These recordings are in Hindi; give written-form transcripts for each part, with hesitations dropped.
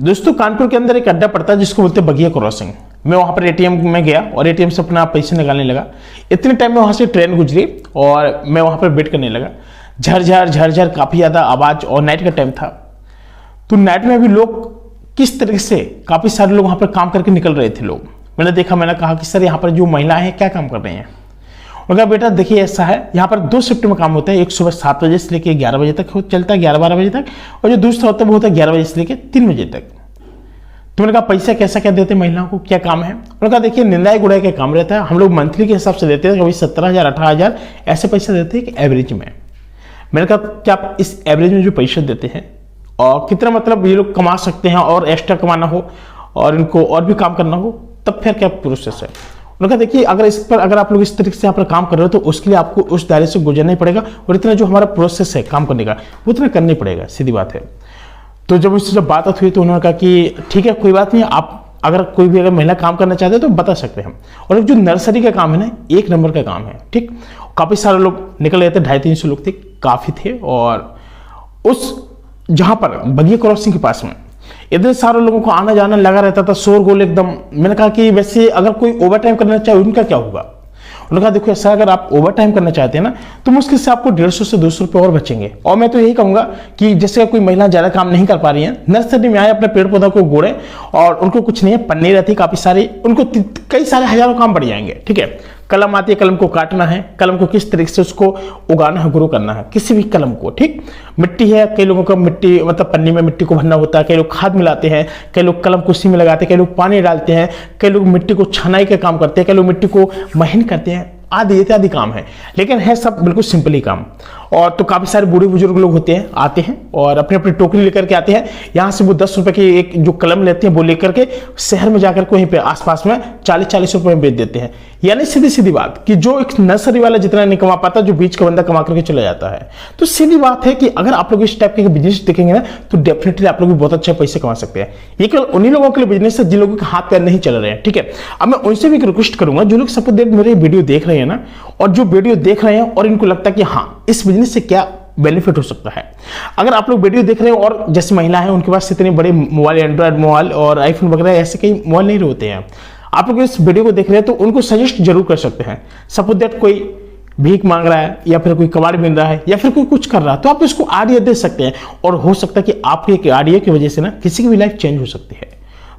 दोस्तों कानपुर के अंदर एक अड्डा पड़ता है जिसको बोलते हैं बगिया क्रॉसिंग। मैं वहाँ पर एटीएम में गया और एटीएम से अपना पैसे निकालने लगा। इतने टाइम में वहाँ से ट्रेन गुजरी और मैं वहाँ पर वेट करने लगा। झरझर झरझर काफ़ी ज़्यादा आवाज़ और नाइट का टाइम था। तो नाइट में भी लोग किस तरीके से काफ़ी सारे लोग वहाँ पर काम करके निकल रहे थे। लोग मैंने देखा, मैंने कहा कि सर यहाँ पर जो महिलाएं हैं क्या काम कर रही हैं। उनका बेटा देखिए ऐसा है, यहाँ पर 2 शिफ्ट में काम होता है। एक सुबह 7 बजे से लेकर 11 बजे तक चलता है, 11-12 बजे तक, और जो दूसरा होता है वो होता है 11 बजे से लेकर 3 बजे तक। तो मैंने कहा पैसा कैसा क्या देते हैं महिलाओं को, क्या काम है। उन्होंने कहा देखिए निंदाई गुड़ाई का काम रहता है, हम लोग मंथली के हिसाब से देते हैं, कभी 17,000 18,000 ऐसे पैसे देते हैं कि एवरेज में। मैंने कहा क्या आप इस एवरेज में जो पैसे देते हैं और कितना मतलब ये लोग कमा सकते हैं और एक्स्ट्रा कमाना हो और इनको और भी काम करना हो तब फिर क्या प्रोसेस है। उन्होंने कहा देखिए अगर इस पर अगर आप लोग इस तरीके से यहाँ पर काम कर रहे हो तो उसके लिए आपको उस दायरे से गुजरना ही पड़ेगा और इतना जो हमारा प्रोसेस है काम करने का वो इतना करना ही पड़ेगा, सीधी बात है। तो जब उससे जब बात हुई तो उन्होंने कहा कि ठीक है कोई बात नहीं, आप अगर कोई भी अगर महिला काम करना चाहते हैं तो बता सकते हैं। और जो नर्सरी का काम है ना, 1 नंबर का काम है, ठीक। काफ़ी सारे लोग निकल गए थे, 250-300 लोग थे, काफ़ी थे। और उस जहाँ पर बगिया क्रॉसिंग के पास में इतने सारे लोगों को आना जाना लगा रहता था, शोरगुल एकदम। मैंने कहा कि वैसे अगर कोई ओवर टाइम करना चाहे उनका क्या होगा। उन्होंने कहा देखो ऐसा अगर आप ओवर टाइम करना चाहते हैं ना तो मुश्किल से आपको 150 से 200 रुपये और बचेंगे। और मैं तो यही कहूँगा कि जैसे कोई महिला ज़्यादा काम नहीं कर पा रही है, नर्सरी में आए अपने पेड़ पौधा को गोड़े और उनको कुछ नहीं है, पन्नी रहती काफ़ी सारी, उनको कई सारे हज़ारों काम बढ़ जाएंगे, ठीक है। कलम आती है, कलम को काटना है, कलम को किस तरीके से उसको उगाना है, ग्रो करना है, किसी भी कलम को, ठीक। मिट्टी है, कई लोगों को मिट्टी मतलब पन्नी में मिट्टी को भरना होता है, कई लोग खाद मिलाते हैं, कई लोग कलम कुर्सी में लगाते हैं, कई लोग पानी डालते हैं, कई लोग मिट्टी को छनाई का काम करते हैं, कई लोग मिट्टी को महीन करते हैं, आदि इत्यादि काम है। लेकिन है सब बिल्कुल सिंपल ही काम। और तो काफ़ी सारे बूढ़े बुजुर्ग लोग होते हैं, आते हैं और अपनी अपनी टोकरी लेकर के आते हैं। यहाँ से वो 10 रुपए की एक जो कलम लेते हैं वो लेकर के शहर में जाकर के वहीं पे आसपास में 40-40 रुपए में बेच देते हैं। यानी सीधी सीधी बात कि जो एक नर्सरी वाला जितना नहीं कमा पाता, जो बीच का बंदा कमा करके चला जाता है। तो सीधी बात है कि अगर आप लोग इस टाइप के बिजनेस देखेंगे ना तो डेफिनेटली आप लोग भी बहुत अच्छे पैसे कमा सकते हैं। ये केवल उन्हीं लोगों के लिए बिजनेस है जिन लोगों के हाथ पैर नहीं चल रहे हैं, ठीक है। अब मैं उनसे भी एक रिक्वेस्ट करूंगा, जो लोग सपोज दैट मेरे वीडियो देख रहे हैं ना, और जो वीडियो देख रहे हैं और इनको लगता है कि हाँ इस बिजनेस से क्या बेनिफिट हो सकता है। अगर आप लोग वीडियो देख रहे हैं और जैसे महिला है उनके पास इतने बड़े मोबाइल, एंड्रॉयड मोबाइल और आईफोन वगैरह ऐसे कई मोबाइल नहीं होते हैं, आप लोग इस वीडियो को देख रहे हैं तो उनको सजेस्ट जरूर कर सकते हैं। सपोज दैट कोई भीख मांग रहा है या फिर कोई कबाड़ बिन रहा है या फिर कोई कुछ कर रहा है तो आप इसको आइडिया दे सकते हैं और हो सकता है कि आपके एक आइडिया की वजह से ना किसी की भी लाइफ चेंज हो सकती है।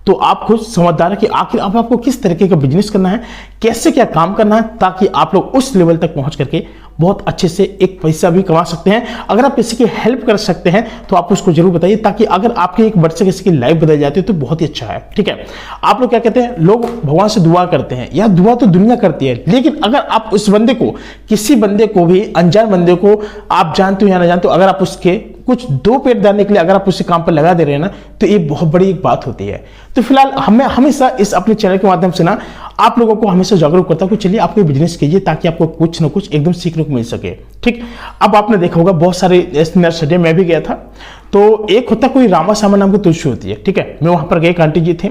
तो आप खुद समझदार है कि आखिर अब आपको किस तरीके का बिजनेस करना है, कैसे क्या काम करना है, ताकि आप लोग उस लेवल तक पहुंच करके बहुत अच्छे से एक पैसा भी कमा सकते हैं। अगर आप किसी की हेल्प कर सकते हैं तो आप उसको जरूर बताइए, ताकि अगर आपके एक वर्ष से किसी की लाइफ बदल जाती है तो बहुत ही अच्छा है, ठीक है। आप लोग क्या कहते हैं, लोग भगवान से दुआ करते हैं, या दुआ तो दुनिया करती है, लेकिन अगर आप उस बंदे को, किसी बंदे को भी, अनजान बंदे को आप जानते हो या ना जानते हो, अगर आप उसके कुछ 2 पेट डालने के लिए अगर आप उसी काम पर लगा दे रहे हैं ना तो ये बहुत बड़ी एक बात होती है। तो फिलहाल हमें हमेशा इस अपने चैनल के माध्यम से ना आप लोगों को हमेशा जागरूक करता हूं कि चलिए आप कोई बिजनेस कीजिए ताकि आपको कुछ ना कुछ एकदम सीखने को मिल सके, ठीक। अब आपने देखा होगा बहुत सारे नर्सरी में भी गया था, तो एक होता कोई रामा सामा नाम की तुलसी होती है, ठीक है। मैं वहां पर गए, आंटी जी थे,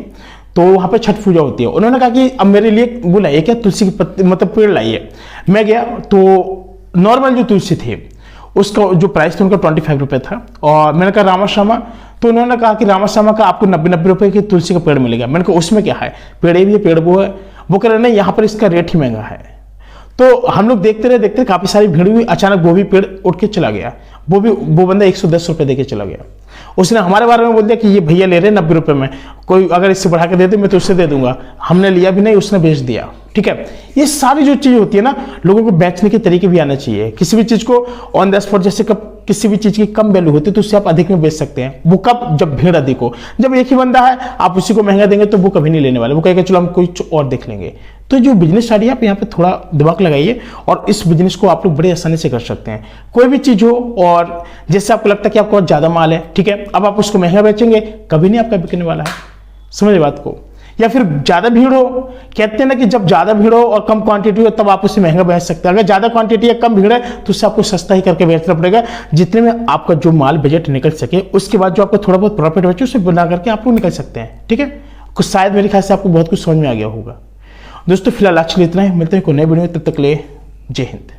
तो वहां पर छठ पूजा होती है। उन्होंने कहा कि अब मेरे लिए वो लाइए क्या, तुलसी की पत्ती मतलब पेड़ लाइए। मैं गया तो नॉर्मल जो तुलसी थी उसका जो प्राइस था उनका 25 रुपये था। और मैंने कहा रामा श्यामा, तो उन्होंने कहा कि रामा श्यामा का आपको 90 रुपये की तुलसी का पेड़ मिलेगा। मैंने कहा उसमें क्या है, पेड़ भी है पेड़ वो है। वो कह रहे नहीं यहाँ पर इसका रेट ही महंगा है। तो हम लोग देखते रहे काफी सारी भीड़ हुई, अचानक वो भी पेड़ उठ के चला गया। वो बंदा 110 रुपये देके चला गया। उसने हमारे बारे में बोल दिया कि ये भैया ले रहे 90 रुपये में, कोई अगर इससे बढ़ा के दे दे मैं तो उससे दे दूंगा। हमने लिया भी नहीं, उसने बेच दिया, ठीक है। ये सारी जो चीज होती है ना, लोगों को बेचने के तरीके भी आना चाहिए। किसी भी चीज को ऑन द स्पॉट, जैसे कब किसी भी चीज की कम वैल्यू होती है तो उससे आप अधिक में बेच सकते हैं। वो कब, जब भीड़ अधिक हो। जब एक ही बंदा है आप उसी को महंगा देंगे तो वो कभी नहीं लेने वाले, वो कहेगा चलो हम कुछ और देख लेंगे। तो जो बिजनेस आइडिया आप यहाँ पे थोड़ा दिमाग लगाइए और इस बिजनेस को आप लोग बड़े आसानी से कर सकते हैं। कोई भी चीज हो और जैसे आपको लगता है कि आपको ज्यादा माल है, ठीक है, अब आप उसको महंगा बेचेंगे, कभी नहीं आपका बिकने वाला है, समझ बात को। या फिर ज्यादा भीड़ हो, कहते हैं ना कि जब ज्यादा भीड़ हो और कम क्वांटिटी हो तब आप उसे महंगा बेच सकते हैं। अगर ज्यादा क्वांटिटी या कम भीड़ है तो उससे आपको सस्ता ही करके बेचना पड़ेगा, जितने में आपका जो माल बजट निकल सके। उसके बाद जो आपको थोड़ा बहुत प्रॉफिट बचे उसे बना करके आप लोग निकल सकते हैं, ठीक है। कुछ शायद मेरे ख्याल से आपको बहुत कुछ समझ में आ गया होगा। दोस्तों फिलहाल आज के लिए इतना ही, मिलते हैं कोई नए वीडियो में, तब तक ले जय हिंद।